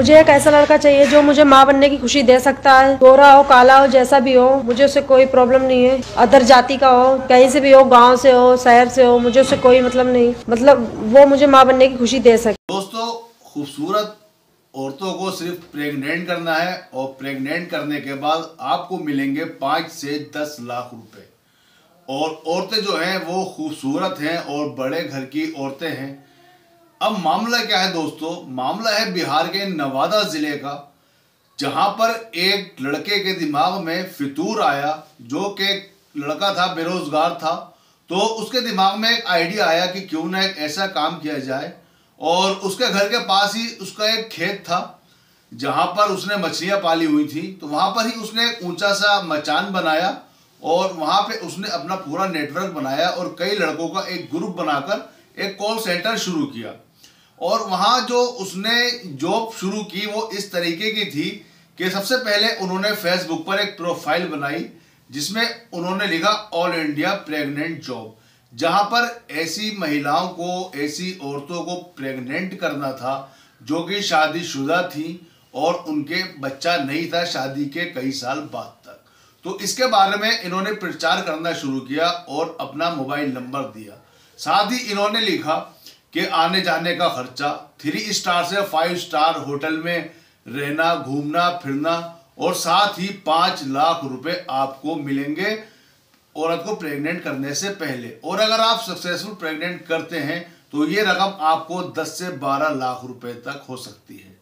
मुझे एक ऐसा लड़का चाहिए जो मुझे माँ बनने की खुशी दे सकता है। गोरा हो, काला हो, जैसा भी हो, मुझे उससे कोई प्रॉब्लम नहीं है। अदर जाति का हो, कहीं से भी हो, गांव से हो, शहर से हो, मुझे उससे कोई मतलब नहीं। मतलब वो मुझे माँ बनने की खुशी दे सके। दोस्तों, खूबसूरत औरतों को सिर्फ प्रेग्नेंट करना है और प्रेग्नेंट करने के बाद आपको मिलेंगे 5 से 10 लाख रुपए। और औरतें जो हैं वो खूबसूरत हैं और बड़े घर की औरतें हैं। अब मामला क्या है दोस्तों? मामला है बिहार के नवादा जिले का, जहां पर एक लड़के के दिमाग में फितूर आया, जो कि लड़का था, बेरोजगार था। तो उसके दिमाग में एक आइडिया आया कि क्यों ना एक ऐसा काम किया जाए। और उसके घर के पास ही उसका एक खेत था जहां पर उसने मछलियां पाली हुई थी। तो वहां पर ही उसने एक ऊंचा सा मचान बनाया और वहां पे उसने अपना पूरा नेटवर्क बनाया और कई लड़कों का एक ग्रुप बनाकर एक कॉल सेंटर शुरू किया। और वहां जो उसने जॉब शुरू की वो इस तरीके की थी कि सबसे पहले उन्होंने फेसबुक पर एक प्रोफाइल बनाई जिसमें उन्होंने लिखा ऑल इंडिया प्रेग्नेंट जॉब, जहां पर ऐसी महिलाओं को, ऐसी औरतों को प्रेग्नेंट करना था जो कि शादीशुदा थी और उनके बच्चा नहीं था शादी के कई साल बाद तक। तो इसके बारे में इन्होंने प्रचार करना शुरू किया और अपना मोबाइल नंबर दिया। साथ ही इन्होंने लिखा कि आने जाने का खर्चा, 3 स्टार से 5 स्टार होटल में रहना, घूमना फिरना, और साथ ही 5 लाख रुपए आपको मिलेंगे औरत को प्रेग्नेंट करने से पहले। और अगर आप सक्सेसफुल प्रेग्नेंट करते हैं तो ये रकम आपको 10 से 12 लाख रुपए तक हो सकती है।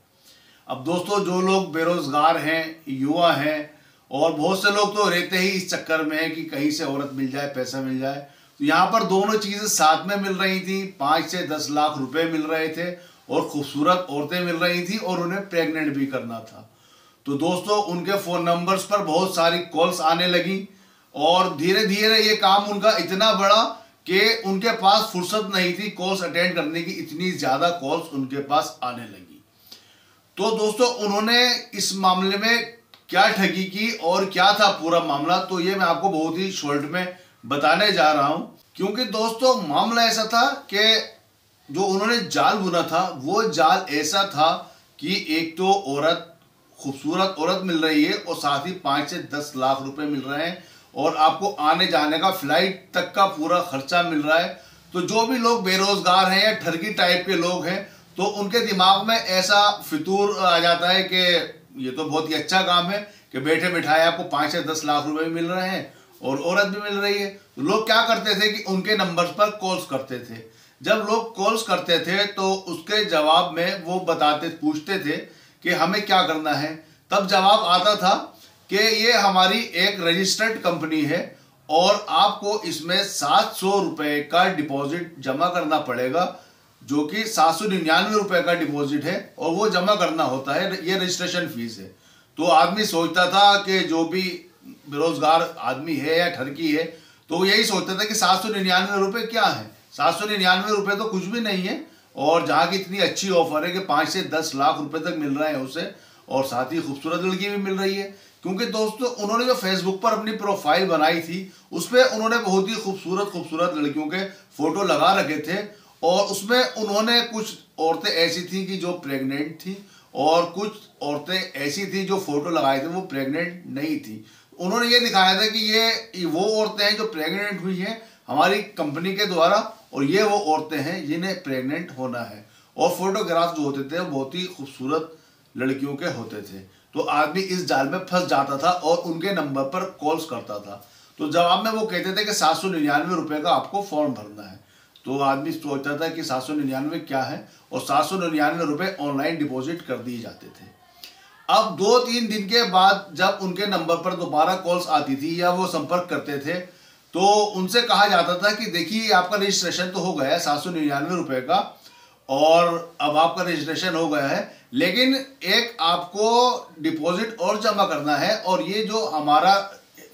अब दोस्तों, जो लोग बेरोजगार हैं, युवा हैं, और बहुत से लोग तो रहते ही इस चक्कर में है कि कहीं से औरत मिल जाए, पैसा मिल जाए, तो यहाँ पर दोनों चीजें साथ में मिल रही थी। 5 से 10 लाख रुपए मिल रहे थे और खूबसूरत औरतें मिल रही थी और उन्हें प्रेग्नेंट भी करना था। तो दोस्तों, उनके फोन नंबर्स पर बहुत सारी कॉल्स आने लगी और धीरे धीरे ये काम उनका इतना बढ़ा कि उनके पास फुर्सत नहीं थी कॉल्स अटेंड करने की, इतनी ज्यादा कॉल्स उनके पास आने लगी। तो दोस्तों, उन्होंने इस मामले में क्या ठगी की और क्या था पूरा मामला, तो ये मैं आपको बहुत ही शॉर्ट में बताने जा रहा हूं। क्योंकि दोस्तों, मामला ऐसा था कि जो उन्होंने जाल बुना था वो जाल ऐसा था कि एक तो औरत, खूबसूरत औरत मिल रही है और साथ ही 5 से 10 लाख रुपए मिल रहे हैं और आपको आने जाने का, फ्लाइट तक का पूरा खर्चा मिल रहा है। तो जो भी लोग बेरोजगार हैं या ठगी टाइप के लोग हैं तो उनके दिमाग में ऐसा फितूर आ जाता है कि ये तो बहुत ही अच्छा काम है कि बैठे बिठाए आपको 5 से 10 लाख रुपए भी मिल रहे हैं और औरत भी मिल रही है। तो लोग क्या करते थे कि उनके नंबर्स पर कॉल्स करते थे। जब लोग कॉल्स करते थे तो उसके जवाब में वो पूछते थे कि हमें क्या करना है। तब जवाब आता था कि ये हमारी एक रजिस्टर्ड कंपनी है और आपको इसमें 700 रुपए का डिपॉजिट जमा करना पड़ेगा, जो कि 799 रुपए का डिपॉजिट है और वो जमा करना होता है, ये रजिस्ट्रेशन फीस है। तो आदमी सोचता था कि जो भी बेरोजगार आदमी है या ठरकी है तो वो यही सोचता था कि 799 रुपए क्या है, 799 रुपए तो कुछ भी नहीं है। और जहाँ की इतनी अच्छी ऑफर है कि 5 से 10 लाख रुपए तक मिल रहे हैं उसे, और साथ ही खूबसूरत लड़की भी मिल रही है। क्योंकि दोस्तों, उन्होंने जो फेसबुक पर अपनी प्रोफाइल बनाई थी उस पर उन्होंने बहुत ही खूबसूरत लड़कियों के फोटो लगा रखे थे और उसमें उन्होंने कुछ औरतें ऐसी थी कि जो प्रेग्नेंट थी और कुछ औरतें ऐसी थी जो फोटो लगाए थे वो प्रेग्नेंट नहीं थी। उन्होंने ये दिखाया था कि ये वो औरतें हैं जो प्रेग्नेंट हुई हैं हमारी कंपनी के द्वारा और ये वो औरतें हैं जिन्हें प्रेग्नेंट होना है। और फोटोग्राफ जो होते थे वो बहुत ही खूबसूरत लड़कियों के होते थे। तो आदमी इस जाल में फंस जाता था और उनके नंबर पर कॉल्स करता था। तो जवाब में वो कहते थे कि 799 रुपए का आपको फॉर्म भरना है। तो आदमी सोचता था कि 799 क्या है और 799 रुपए ऑनलाइन डिपॉजिट कर दिए जाते थे। अब 2-3 दिन के बाद जब उनके नंबर पर दोबारा कॉल्स आती थी या वो संपर्क करते थे तो उनसे कहा जाता था कि देखिए, आपका रजिस्ट्रेशन तो हो गया है 799 रुपए का और अब आपका रजिस्ट्रेशन हो गया है, लेकिन एक आपको डिपॉजिट और जमा करना है और ये जो हमारा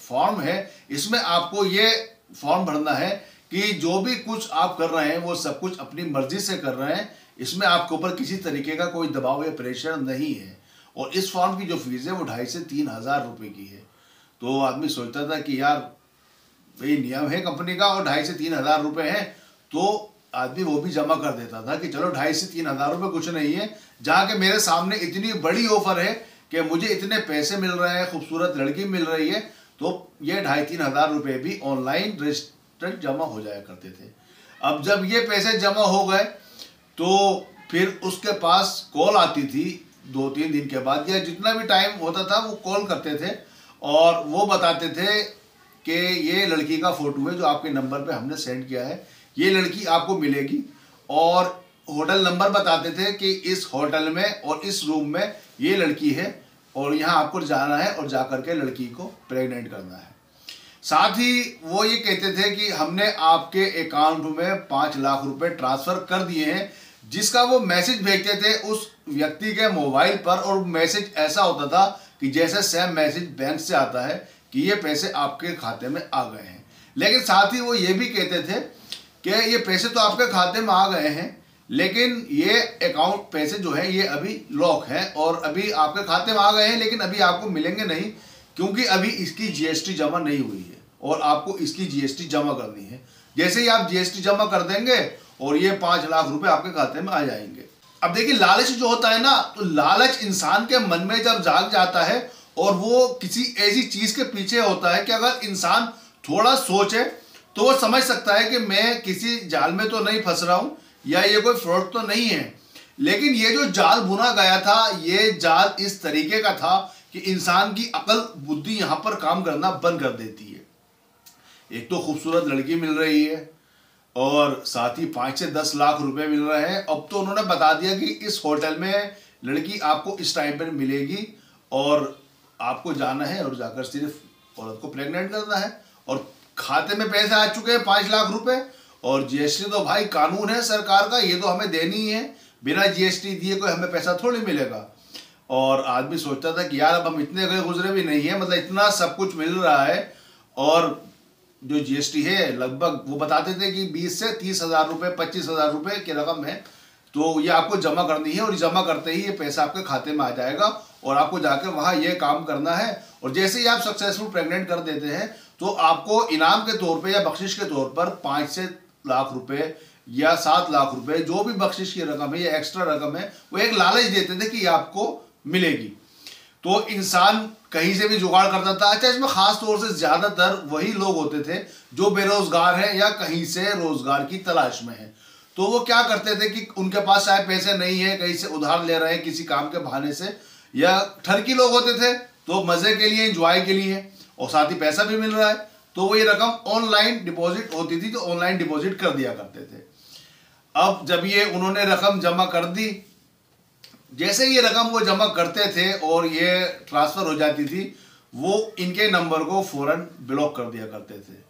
फॉर्म है इसमें आपको ये फॉर्म भरना है कि जो भी कुछ आप कर रहे हैं वो सब कुछ अपनी मर्जी से कर रहे हैं, इसमें आपके ऊपर किसी तरीके का कोई दबाव या प्रेशर नहीं है। और इस फॉर्म की जो फीस है वो 2,500 से 3,000 रुपए की है। तो आदमी सोचता था कि यार, भाई नियम है कंपनी का और 2,500 से 3,000 रुपए हैं तो आदमी वो भी जमा कर देता था कि चलो 2,500 से 3,000 रुपये कुछ नहीं है, जहाँ के मेरे सामने इतनी बड़ी ऑफर है कि मुझे इतने पैसे मिल रहे हैं, खूबसूरत लड़की मिल रही है, तो ये 2,500-3,000 रुपये भी ऑनलाइन रजिस्टर्ड जमा हो जाया करते थे। अब जब ये पैसे जमा हो गए तो फिर उसके पास कॉल आती थी 2-3 दिन के बाद, या जितना भी टाइम होता था वो कॉल करते थे और वो बताते थे कि ये लड़की का फ़ोटो है जो आपके नंबर पे हमने सेंड किया है, ये लड़की आपको मिलेगी, और होटल नंबर बताते थे कि इस होटल में और इस रूम में ये लड़की है और यहाँ आपको जाना है और जाकर के लड़की को प्रेग्नेंट करना है। साथ ही वो ये कहते थे कि हमने आपके अकाउंट में 5 लाख रुपए ट्रांसफ़र कर दिए हैं, जिसका वो मैसेज भेजते थे उस व्यक्ति के मोबाइल पर, और मैसेज ऐसा होता था कि जैसे सेम मैसेज बैंक से आता है कि ये पैसे आपके खाते में आ गए हैं। लेकिन साथ ही वो ये भी कहते थे कि ये पैसे तो आपके खाते में आ गए हैं, लेकिन ये अकाउंट पैसे जो है ये अभी लॉक है और अभी आपके खाते में आ गए हैं, लेकिन अभी आपको मिलेंगे नहीं, क्योंकि अभी इसकी जीएसटी जमा नहीं हुई है और आपको इसकी जीएसटी जमा करनी है। जैसे ही आप जीएसटी जमा कर देंगे और ये 5 लाख रुपए आपके खाते में आ जाएंगे। अब देखिए, लालच जो होता है ना, तो लालच इंसान के मन में जब जाग जाता है और वो किसी ऐसी चीज के पीछे होता है कि अगर इंसान थोड़ा सोचे तो वो समझ सकता है कि मैं किसी जाल में तो नहीं फंस रहा हूं या ये कोई फ्रॉड तो नहीं है। लेकिन ये जो जाल बुना गया था, ये जाल इस तरीके का था कि इंसान की अकल बुद्धि यहां पर काम करना बंद कर देती है। एक तो खूबसूरत लड़की मिल रही है और साथ ही 5 से 10 लाख रुपए मिल रहे हैं। अब तो उन्होंने बता दिया कि इस होटल में लड़की आपको इस टाइम पर मिलेगी और आपको जाना है और जाकर सिर्फ औरत को प्रेग्नेंट करना है, और खाते में पैसे आ चुके हैं 5 लाख रुपए। और जीएसटी तो भाई कानून है सरकार का, ये तो हमें देनी ही है, बिना जीएसटी दिए कोई हमें पैसा थोड़ी मिलेगा। और आदमी सोचता था कि यार अब हम इतने गए गुजरे भी नहीं है, मतलब इतना सब कुछ मिल रहा है, और जो जीएसटी है लगभग वो बताते थे कि 20 से 30,000 रुपये 25,000 रुपये की रकम है, तो ये आपको जमा करनी है और जमा करते ही ये पैसा आपके खाते में आ जाएगा और आपको जाकर वहाँ ये काम करना है। और जैसे ही आप सक्सेसफुल प्रेग्नेंट कर देते हैं तो आपको इनाम के तौर पे या बख्शिश के तौर पर 5 से लाख रुपए या 7 लाख रुपए, जो भी बख्शिश की रकम है या एक्स्ट्रा रकम है, वो एक लालच देते थे कि आपको मिलेगी। तो इंसान कहीं से भी जुगाड़ करता था। अच्छा, इसमें खास तौर से ज्यादातर वही लोग होते थे जो बेरोजगार हैं या कहीं से रोजगार की तलाश में हैं। तो वो क्या करते थे कि उनके पास शायद पैसे नहीं है, कहीं से उधार ले रहे हैं किसी काम के बहाने से, या ठरकी लोग होते थे तो मजे के लिए, एंजॉय के लिए, और साथ ही पैसा भी मिल रहा है, तो वो ये रकम ऑनलाइन डिपॉजिट होती थी तो ऑनलाइन डिपॉजिट कर दिया करते थे। अब जब ये उन्होंने रकम जमा कर दी, जैसे ये रकम वो जमा करते थे और ये ट्रांसफर हो जाती थी, वो इनके नंबर को फौरन ब्लॉक कर दिया करते थे।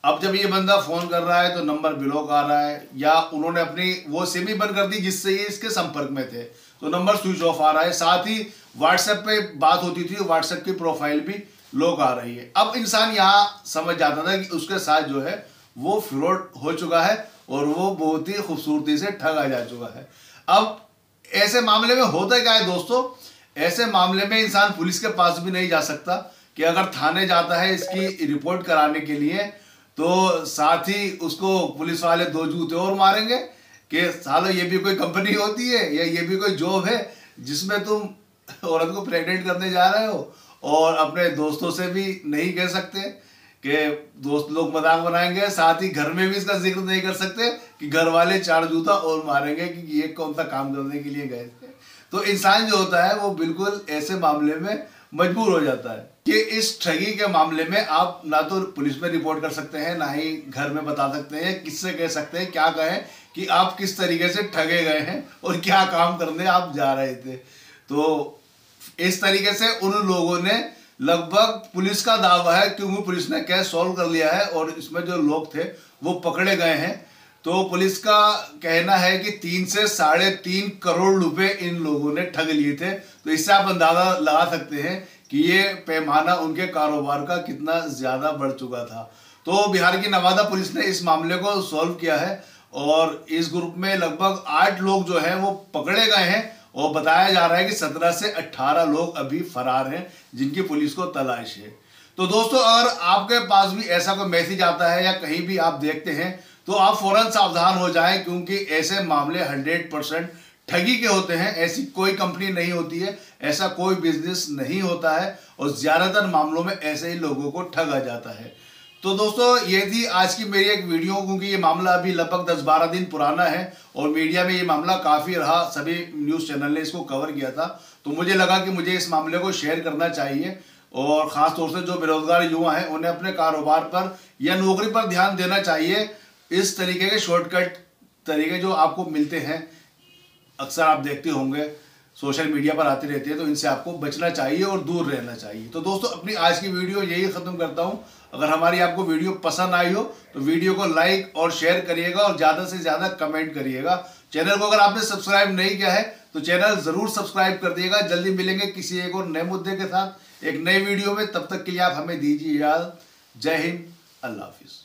अब जब ये बंदा फोन कर रहा है तो नंबर ब्लॉक आ रहा है, या उन्होंने अपनी वो सिम ही बंद कर दी जिससे ये इसके संपर्क में थे, तो नंबर स्विच ऑफ आ रहा है। साथ ही व्हाट्सएप पे बात होती थी, व्हाट्सएप की प्रोफाइल भी लॉक आ रही है। अब इंसान यहाँ समझ जाता था कि उसके साथ जो है वो फ्रॉड हो चुका है और वो बहुत ही खूबसूरती से ठगा जा चुका है। अब ऐसे मामले में होता क्या है दोस्तों, ऐसे मामले में इंसान पुलिस के पास भी नहीं जा सकता कि अगर थाने जाता है इसकी रिपोर्ट कराने के लिए तो साथ ही उसको पुलिस वाले 2 जूते और मारेंगे कि सालो ये भी कोई कंपनी होती है या ये भी कोई जॉब है जिसमें तुम औरत को प्रेग्नेंट करने जा रहे हो, और अपने दोस्तों से भी नहीं कह सकते कि दोस्त लोग मजाक बनाएंगे, साथ ही घर में भी इसका जिक्र नहीं कर सकते कि घर वाले 4 जूता और मारेंगे कि ये कौन सा काम करने के लिए गए थे। तो इंसान जो होता है वो बिल्कुल ऐसे मामले में मजबूर हो जाता है कि इस ठगी के मामले में आप ना तो पुलिस में रिपोर्ट कर सकते हैं, ना ही घर में बता सकते हैं, किससे कह सकते हैं, क्या कहें कि आप किस तरीके से ठगे गए हैं और क्या काम करने आप जा रहे थे। तो इस तरीके से उन लोगों ने लगभग, पुलिस का दावा है क्योंकि पुलिस ने केस सॉल्व कर लिया है और इसमें जो लोग थे वो पकड़े गए हैं, तो पुलिस का कहना है कि 3 से 3.5 करोड़ रुपए इन लोगों ने ठग लिए थे। तो इससे आप अंदाजा लगा सकते हैं कि ये पैमाना उनके कारोबार का कितना ज्यादा बढ़ चुका था। तो बिहार की नवादा पुलिस ने इस मामले को सॉल्व किया है और इस ग्रुप में लगभग 8 लोग जो हैं वो पकड़े गए हैं और बताया जा रहा है कि 17 से 18 लोग अभी फरार हैं जिनकी पुलिस को तलाश है। तो दोस्तों, अगर आपके पास भी ऐसा कोई मैसेज आता है या कहीं भी आप देखते हैं तो आप फौरन सावधान हो जाएं, क्योंकि ऐसे मामले 100% ठगी के होते हैं। ऐसी कोई कंपनी नहीं होती है, ऐसा कोई बिजनेस नहीं होता है, और ज्यादातर मामलों में ऐसे ही लोगों को ठगा जाता है। तो दोस्तों, ये थी आज की मेरी एक वीडियो, क्योंकि ये मामला अभी लगभग 10-12 दिन पुराना है और मीडिया में ये मामला काफ़ी रहा, सभी न्यूज़ चैनल ने इसको कवर किया था। तो मुझे लगा कि मुझे इस मामले को शेयर करना चाहिए, और ख़ास तौर से जो बेरोजगार युवा हैं उन्हें अपने कारोबार पर या नौकरी पर ध्यान देना चाहिए। इस तरीके के शॉर्टकट तरीके जो आपको मिलते हैं, अक्सर आप देखते होंगे सोशल मीडिया पर आती रहती है, तो इनसे आपको बचना चाहिए और दूर रहना चाहिए। तो दोस्तों, अपनी आज की वीडियो यही ख़त्म करता हूँ। अगर हमारी आपको वीडियो पसंद आई हो तो वीडियो को लाइक और शेयर करिएगा, और ज़्यादा से ज़्यादा कमेंट करिएगा। चैनल को अगर आपने सब्सक्राइब नहीं किया है तो चैनल ज़रूर सब्सक्राइब कर दिएगा। जल्दी मिलेंगे किसी एक और नए मुद्दे के साथ एक नए वीडियो में। तब तक के लिए आप हमें दीजिए इजाज़त। जय हिंद, अल्लाह हाफिज़।